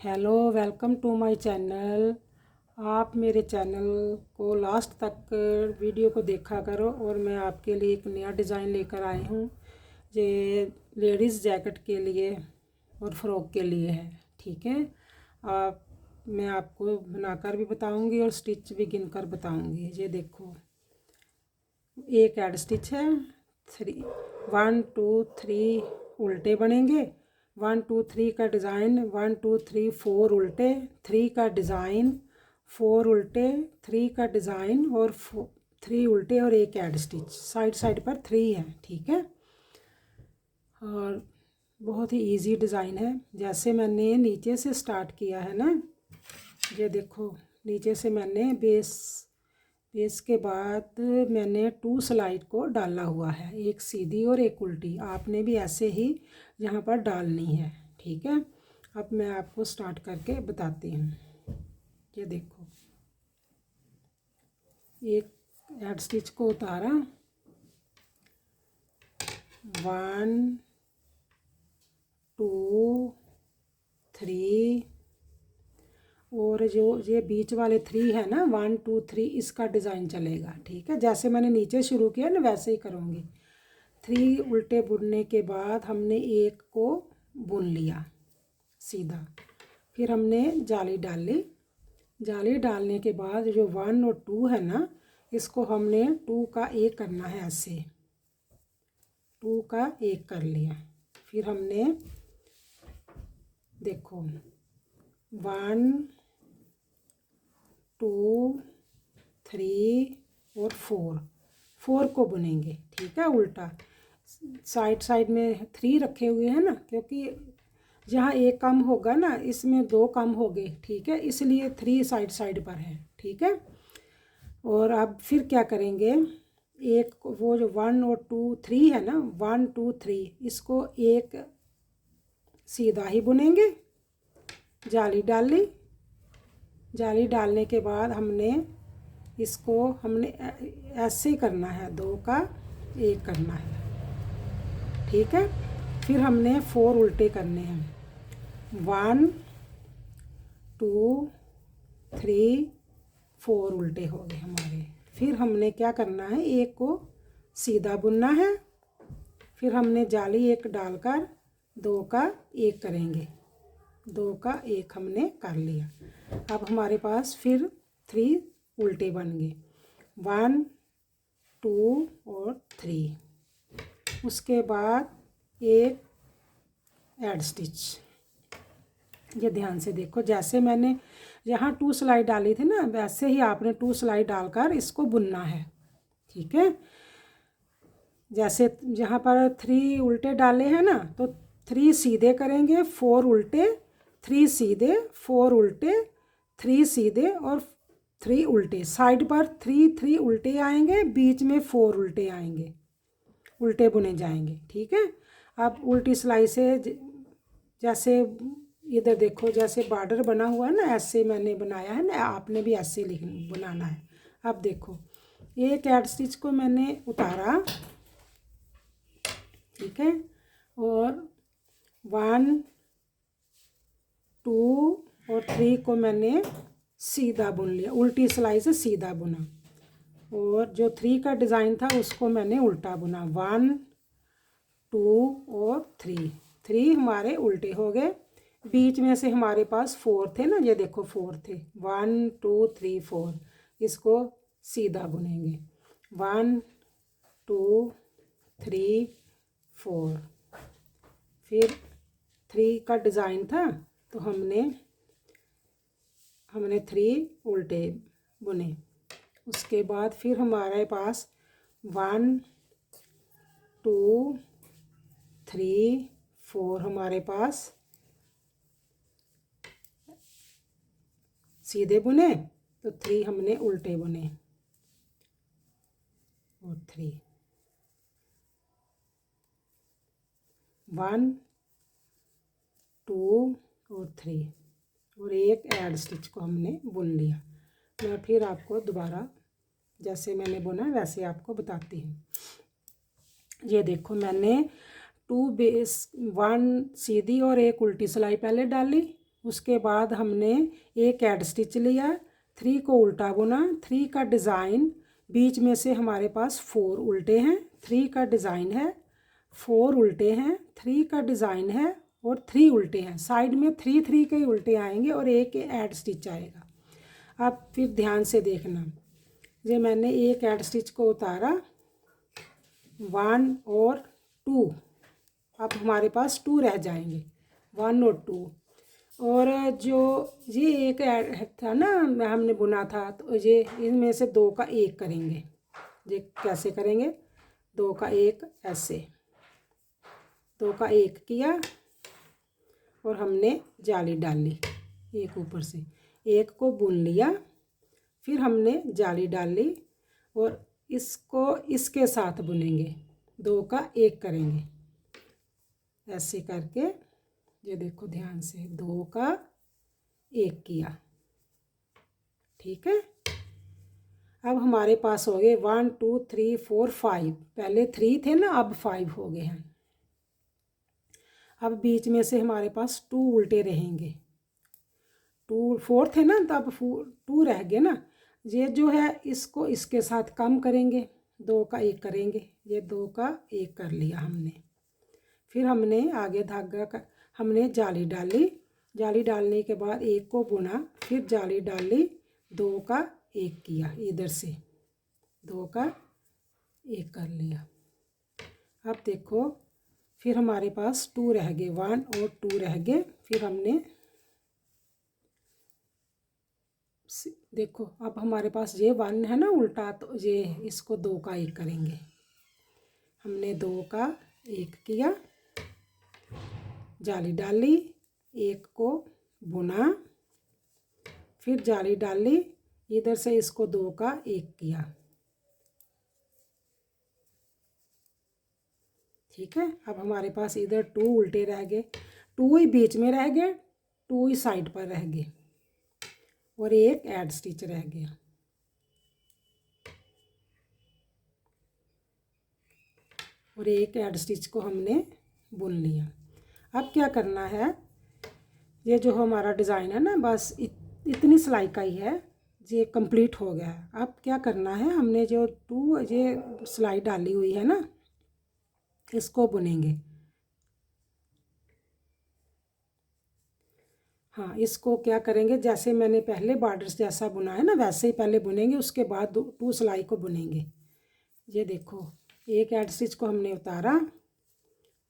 Hello, welcome to my channel. आप मेरे channel को लास्ट तक वीडियो को देखा करो और मैं आपके लिए एक नया डिज़ाइन लेकर आई हूँ। ये लेडीज़ जैकेट के लिए और फ्रॉक के लिए है। ठीक है, मैं आपको बनाकर भी बताऊँगी और स्टिच भी गिनकर बताऊँगी। ये देखो, एक एड स्टिच है, 1 2 3 उल्टे बनेंगे। 1 2 3 का डिज़ाइन, 1 2 3 4 उल्टे, 3 का डिज़ाइन, 4 उल्टे, 3 का डिज़ाइन और 3 उल्टे और एक एड स्टिच। साइड साइड पर 3 है। ठीक है, और बहुत ही इजी डिज़ाइन है। जैसे मैंने नीचे से स्टार्ट किया है ना, ये देखो, नीचे से मैंने बेस के बाद मैंने 2 स्लाइड को डाला हुआ है, एक सीधी और एक उल्टी। आपने भी ऐसे ही यहाँ पर डालनी है। ठीक है, अब मैं आपको स्टार्ट करके बताती हूँ। ये देखो, एक हेड स्टिच को उतारा, 1 2 3 और जो ये बीच वाले 3 है ना, 1 2 3, इसका डिज़ाइन चलेगा। ठीक है, जैसे मैंने नीचे शुरू किया ना वैसे ही करूँगी। 3 उल्टे बुनने के बाद हमने एक को बुन लिया सीधा, फिर हमने जाली डाली। जाली डालने के बाद जो 1 और 2 है ना, इसको हमने 2 का 1 करना है। ऐसे 2 का 1 कर लिया। फिर हमने देखो 1 2 3 और 4 को बुनेंगे। ठीक है, उल्टा साइड साइड में 3 रखे हुए हैं ना, क्योंकि जहाँ एक कम होगा ना, इसमें 2 कम हो गए। ठीक है, इसलिए 3 साइड साइड पर है। ठीक है, और अब फिर क्या करेंगे, एक वो जो 1 और 2 3 है ना, 1 2 3, इसको एक सीधा ही बुनेंगे। जाली डाली, जाली डालने के बाद हमने हमने ऐसे ही करना है, 2 का 1 करना है। ठीक है, फिर हमने 4 उल्टे करने हैं, 1 2 3 4 उल्टे हो गए हमारे। फिर हमने क्या करना है, एक को सीधा बुनना है। फिर हमने जाली एक डालकर 2 का 1 करेंगे। 2 का 1 हमने कर लिया। अब हमारे पास फिर 3 उल्टे बन गए, 1 2 और 3। उसके बाद एक एड स्टिच। ये ध्यान से देखो, जैसे मैंने यहाँ 2 स्लाइड डाली थी ना, वैसे ही आपने 2 स्लाइड डालकर इसको बुनना है। ठीक है, जैसे जहाँ पर 3 उल्टे डाले हैं ना, तो 3 सीधे करेंगे, 4 उल्टे, 3 सीधे, 4 उल्टे, 3 सीधे और 3 उल्टे। साइड पर 3 3 उल्टे आएंगे, बीच में 4 उल्टे आएंगे, उल्टे बुने जाएंगे। ठीक है, अब उल्टी सिलाई से जैसे इधर देखो, जैसे बॉर्डर बना हुआ है ना, ऐसे मैंने बनाया है ना, आपने भी ऐसे बनाना है। अब देखो, एक एड स्टिच को मैंने उतारा। ठीक है, और 1 2 और 3 को मैंने सीधा बुन लिया, उल्टी सिलाई से सीधा बुना। और जो 3 का डिज़ाइन था उसको मैंने उल्टा बुना, 1 2 और 3 हमारे उल्टे हो गए। बीच में से हमारे पास 4 थे ना, ये देखो 4 थे, 1 2 3 4। इसको सीधा बुनेंगे, 1 2 3 4। फिर 3 का डिज़ाइन था, तो हमने 3 उल्टे बुने। उसके बाद फिर हमारे पास 1 2 3 4 हमारे पास सीधे बुने, तो 3 हमने उल्टे बुने और 3 1 2 और 3 और एक एड स्टिच को हमने बुन लिया। मैं फिर आपको दोबारा जैसे मैंने बुना वैसे आपको बताती हूँ। ये देखो, मैंने 2 बेस 1 सीधी और एक उल्टी सिलाई पहले डाली, उसके बाद हमने एक ऐड स्टिच लिया, 3 को उल्टा बुना, 3 का डिज़ाइन, बीच में से हमारे पास 4 उल्टे हैं, 3 का डिज़ाइन है, 4 उल्टे हैं, 3 का डिज़ाइन है और 3 उल्टे हैं। साइड में 3 के ही उल्टे आएंगे और एक ऐड स्टिच आएगा। अब फिर ध्यान से देखना, ये मैंने एक ऐड स्टिच को उतारा, 1 और 2, अब हमारे पास 2 रह जाएंगे, 1 और 2। और जो ये एक ऐड था ना हमने बुना था, तो ये इनमें से 2 का 1 करेंगे। ये कैसे करेंगे, 2 का 1 ऐसे, 2 का 1 किया और हमने जाली डाली, एक ऊपर से 1 को बुन लिया, फिर हमने जाली डाली और इसको इसके साथ बुनेंगे, 2 का 1 करेंगे ऐसे करके। ये देखो ध्यान से, 2 का 1 किया, ठीक है। अब हमारे पास हो गए 1 2 3 4 5, पहले 3 थे ना, अब 5 हो गए हैं। अब बीच में से हमारे पास 2 उल्टे रहेंगे, 2 4 थे ना, तो अब 2 रह गए ना। ये जो है इसको इसके साथ कम करेंगे, 2 का 1 करेंगे, ये 2 का 1 कर लिया हमने। फिर हमने आगे धागा का हमने जाली डाली, जाली डालने के बाद 1 को बुना, फिर जाली डाली, 2 का 1 किया, इधर से 2 का 1 कर लिया। अब देखो फिर हमारे पास 2 रह गए, 1 और 2 रह गए। फिर हमने देखो अब हमारे पास ये 1 है ना उल्टा, तो ये इसको 2 का 1 करेंगे। हमने 2 का 1 किया, जाली डाली, 1 को बुना, फिर जाली डाली, इधर से इसको 2 का 1 किया, ठीक है। अब हमारे पास इधर 2 उल्टे रह गए, 2 ही बीच में रह गए, 2 ही साइड पर रह गए और एक ऐड स्टिच रह गया। और एक ऐड स्टिच को हमने बुन लिया। अब क्या करना है, ये जो हमारा डिज़ाइन है ना, बस इतनी सिलाई का ही है, ये कंप्लीट हो गया है। अब क्या करना है, हमने जो 2 ये सिलाई डाली हुई है ना, इसको बुनेंगे। हाँ, इसको क्या करेंगे, जैसे मैंने पहले बॉर्डर्स जैसा बुना है ना, वैसे ही पहले बुनेंगे, उसके बाद 2 सिलाई को बुनेंगे। ये देखो एक ऐड स्टिच को हमने उतारा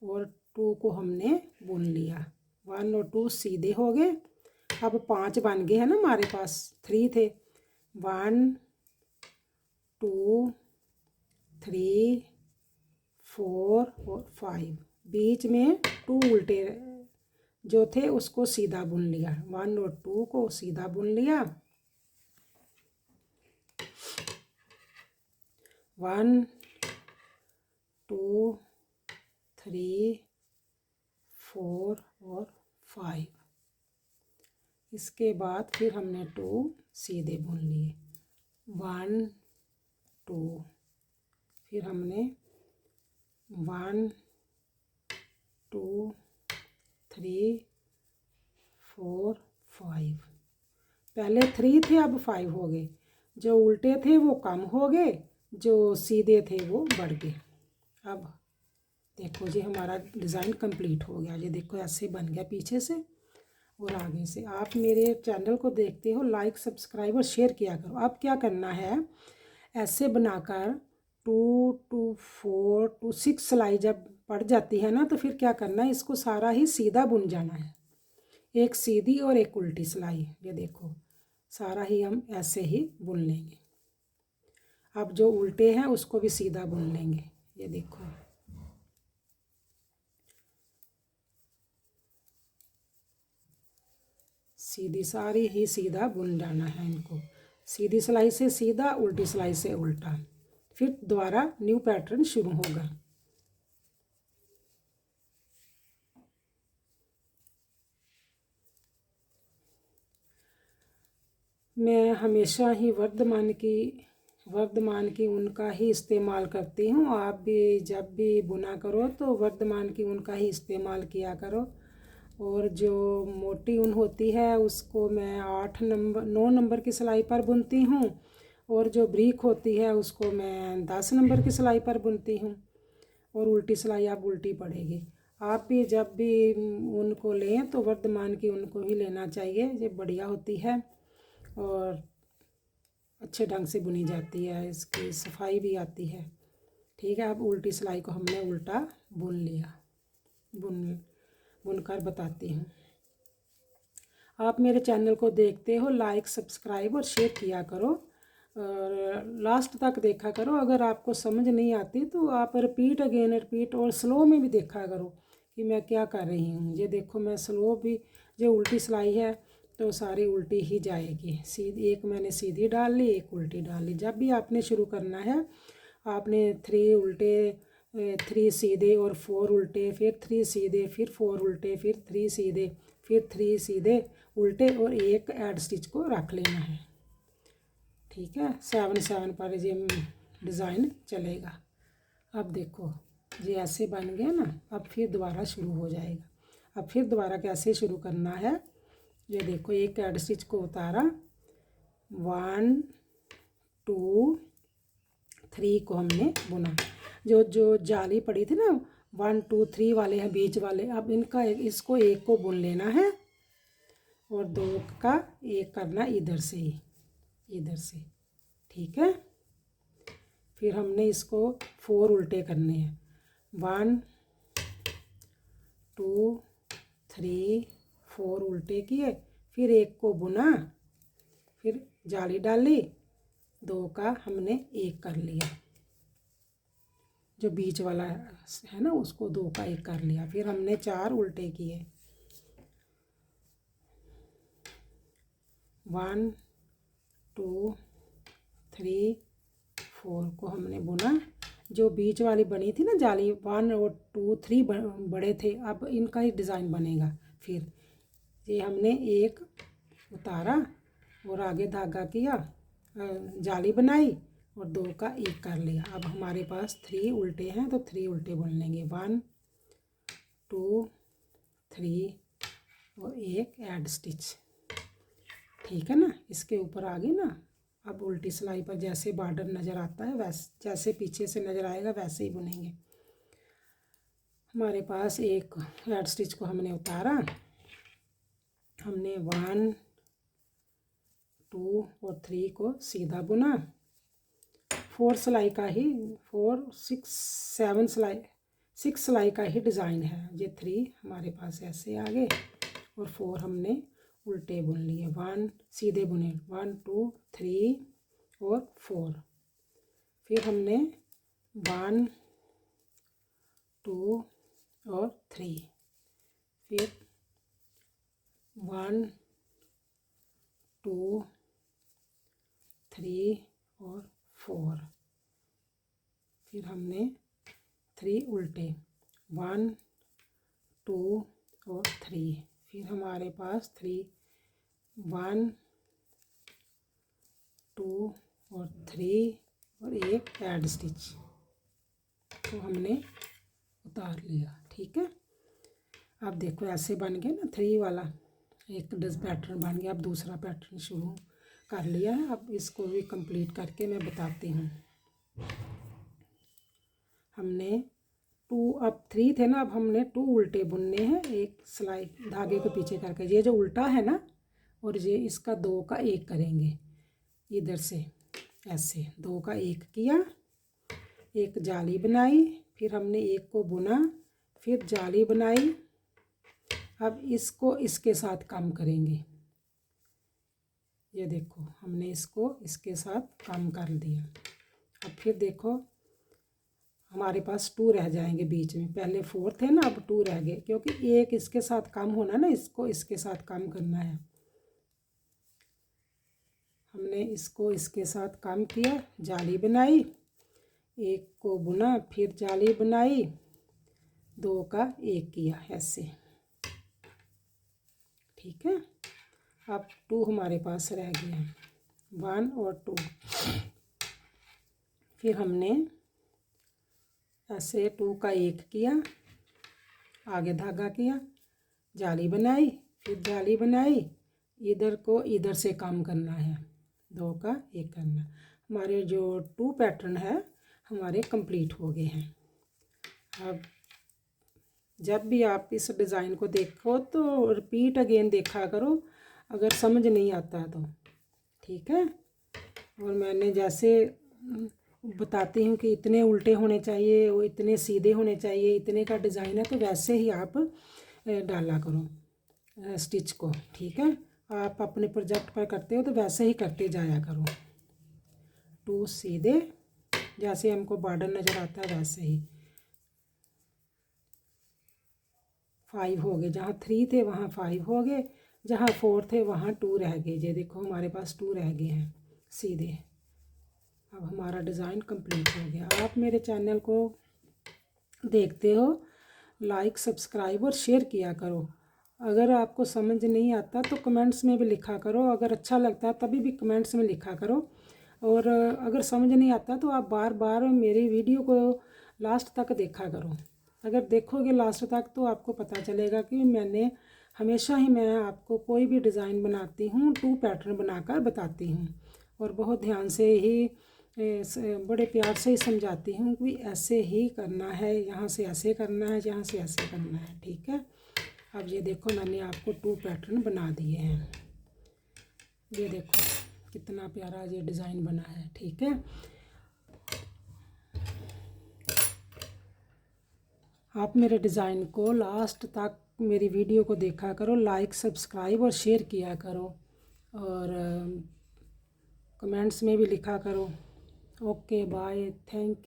और 2 को हमने बुन लिया, 1 और 2 सीधे हो गए। अब 5 बन गए हैं ना हमारे पास, 3 थे, 1 2 3 4 और 5, बीच में 2 उल्टे जो थे उसको सीधा बुन लिया, 1 और 2 को सीधा बुन लिया, 1 2 3 4 और 5। इसके बाद फिर हमने 2 सीधे बुन लिए, 1 2, फिर हमने 1 2 3 4 5, पहले 3 थे अब 5 हो गए, जो उल्टे थे वो कम हो गए, जो सीधे थे वो बढ़ गए। अब देखो जी हमारा डिज़ाइन कंप्लीट हो गया, ये देखो ऐसे बन गया पीछे से और आगे से। आप मेरे चैनल को देखते हो, लाइक सब्सक्राइब और शेयर किया करो। अब क्या करना है, ऐसे बनाकर 2 2 4 2 6 सिलाई जब पड़ जाती है ना, तो फिर क्या करना है, इसको सारा ही सीधा बुन जाना है, एक सीधी और एक उल्टी सिलाई। ये देखो सारा ही हम ऐसे ही बुन लेंगे। अब जो उल्टे हैं उसको भी सीधा बुन लेंगे, ये देखो। सीधी सारी ही सीधा बुन जाना है इनको, सीधी सिलाई से सीधा, उल्टी सिलाई से उल्टा, फिर दोबारा न्यू पैटर्न शुरू होगा। मैं हमेशा ही वर्धमान की ऊन का ही इस्तेमाल करती हूँ। आप भी जब भी बुना करो तो वर्धमान की ऊन का ही इस्तेमाल किया करो। और जो मोटी ऊन होती है उसको मैं 9 नंबर की सिलाई पर बुनती हूँ, और जो ब्रीक होती है उसको मैं 10 नंबर की सिलाई पर बुनती हूँ। और उल्टी सिलाई आप उल्टी पड़ेगी। आप भी जब भी ऊन को लें तो वर्धमान की ऊन को ही लेना चाहिए, ये बढ़िया होती है और अच्छे ढंग से बुनी जाती है, इसकी सफाई भी आती है। ठीक है, अब उल्टी सिलाई को हमने उल्टा बुन लिया, बुनकर बताती हूँ। आप मेरे चैनल को देखते हो, लाइक सब्सक्राइब और शेयर किया करो और लास्ट तक देखा करो। अगर आपको समझ नहीं आती तो आप रिपीट और स्लो में भी देखा करो कि मैं क्या कर रही हूँ। ये देखो मैं स्लो भी, जो उल्टी सिलाई है तो सारी उल्टी ही जाएगी। सीधी एक मैंने सीधी डाल ली, एक उल्टी डाल ली। जब भी आपने शुरू करना है आपने 3 उल्टे, 3 सीधे और 4 उल्टे, फिर 3 सीधे, फिर 4 उल्टे, फिर 3 सीधे, फिर 3 सीधे उल्टे और एक ऐड स्टिच को रख लेना है। ठीक है, 7 पर ये डिज़ाइन चलेगा। अब देखो ये ऐसे बन गया ना, अब फिर दोबारा शुरू हो जाएगा। अब फिर दोबारा कैसे शुरू करना है, ये देखो एक ऐड स्टिच को उतारा, 1 2 3 को हमने बुना। जो जाली पड़ी थी ना 1 2 3 वाले हैं बीच वाले, अब इनका इसको एक को बुन लेना है और 2 का एक करना इधर से ही, इधर से। ठीक है, फिर हमने इसको 4 उल्टे करने हैं, 1 2 3 4 उल्टे किए, फिर एक को बुना, फिर जाली डाली, 2 का हमने एक कर लिया, जो बीच वाला है ना उसको 2 का एक कर लिया। फिर हमने 4 उल्टे किए, 1 2 3 4 को हमने बुना। जो बीच वाली बनी थी ना जाली 1 और 2 3 बड़े थे, अब इनका ही डिज़ाइन बनेगा। फिर ये हमने एक उतारा और आगे धागा किया, जाली बनाई और 2 का एक कर लिया। अब हमारे पास 3 उल्टे हैं तो 3 उल्टे बुन लेंगे, 1 2 3 और एक ऐड स्टिच। ठीक है ना, इसके ऊपर आ गई ना। अब उल्टी सिलाई पर जैसे बॉर्डर नज़र आता है वैसे, जैसे पीछे से नज़र आएगा वैसे ही बुनेंगे। हमारे पास एक ऐड स्टिच को हमने उतारा, हमने 1 2 और 3 को सीधा बुना। 4 सिलाई का ही 4 6 7 सिलाई 6 सिलाई का ही डिज़ाइन है। ये 3 हमारे पास ऐसे आ गए और 4 हमने उल्टे बुन लिए, 1 सीधे बुने, 1 2 3 और 4। फिर हमने 1 2 और 3, फिर 1 2 3 और 4, फिर हमने 3 उल्टे, 1 2 और 3, फिर हमारे पास 3 1 2 और 3 और एक ऐड स्टिच तो हमने उतार लिया। ठीक है, अब देखो ऐसे बन गया ना 3 वाला एक पैटर्न बन गया। अब दूसरा पैटर्न शुरू कर लिया है, अब इसको भी कंप्लीट करके मैं बताती हूँ। हमने 2, अब 3 थे ना, अब हमने 2 उल्टे बुनने हैं एक सिलाई धागे को पीछे करके। ये जो उल्टा है ना, और ये इसका 2 का एक करेंगे इधर से, ऐसे 2 का एक किया, एक जाली बनाई, फिर हमने एक को बुना, फिर जाली बनाई। अब इसको इसके साथ कम करेंगे, ये देखो हमने इसको इसके साथ कम कर दिया। अब फिर देखो हमारे पास 2 रह जाएंगे बीच में, पहले 4 थे ना, अब 2 रह गए क्योंकि एक इसके साथ कम होना ना, इसको इसके साथ कम करना है। हमने इसको इसके साथ कम किया, जाली बनाई, एक को बुना, फिर जाली बनाई, 2 का एक किया ऐसे। ठीक है, अब 2 हमारे पास रह गया, 1 और 2। फिर हमने ऐसे 2 का एक किया, आगे धागा किया, जाली बनाई, फिर जाली बनाई, इधर को इधर से काम करना है, 2 का 1 करना। हमारे जो 2 पैटर्न है हमारे कंप्लीट हो गए हैं। अब जब भी आप इस डिज़ाइन को देखो तो रिपीट अगेन देखा करो, अगर समझ नहीं आता तो, ठीक है। और मैंने जैसे बताती हूँ कि इतने उल्टे होने चाहिए, वो इतने सीधे होने चाहिए, इतने का डिज़ाइन है, तो वैसे ही आप डाला करो स्टिच को, ठीक है। आप अपने प्रोजेक्ट पर करते हो तो वैसे ही करते जाया करो, 2 सीधे, जैसे हमको बॉर्डर नज़र आता है वैसे ही। 5 हो गए, जहाँ 3 थे वहाँ 5 हो गए, जहाँ 4 थे वहाँ 2 रह गए। ये देखो हमारे पास 2 रह गए हैं सीधे। अब हमारा डिज़ाइन कंप्लीट हो गया। आप मेरे चैनल को देखते हो, लाइक सब्सक्राइब और शेयर किया करो। अगर आपको समझ नहीं आता तो कमेंट्स में भी लिखा करो, अगर अच्छा लगता है तभी भी कमेंट्स में लिखा करो। और अगर समझ नहीं आता तो आप बार बार मेरी वीडियो को लास्ट तक देखा करो। अगर देखोगे लास्ट तक तो आपको पता चलेगा कि मैंने हमेशा ही मैं आपको कोई भी डिज़ाइन बनाती हूँ 2 पैटर्न बनाकर बताती हूँ, और बहुत ध्यान से ही बड़े प्यार से ही समझाती हूँ कि ऐसे ही करना है, यहाँ से ऐसे करना है, यहाँ से ऐसे करना है, ठीक है। अब ये देखो मैंने आपको 2 पैटर्न बना दिए हैं। ये देखो कितना प्यारा ये डिज़ाइन बना है, ठीक है। आप मेरे डिज़ाइन को लास्ट तक मेरी वीडियो को देखा करो, लाइक सब्सक्राइब और शेयर किया करो, और कमेंट्स में भी लिखा करो। Okay bye, thank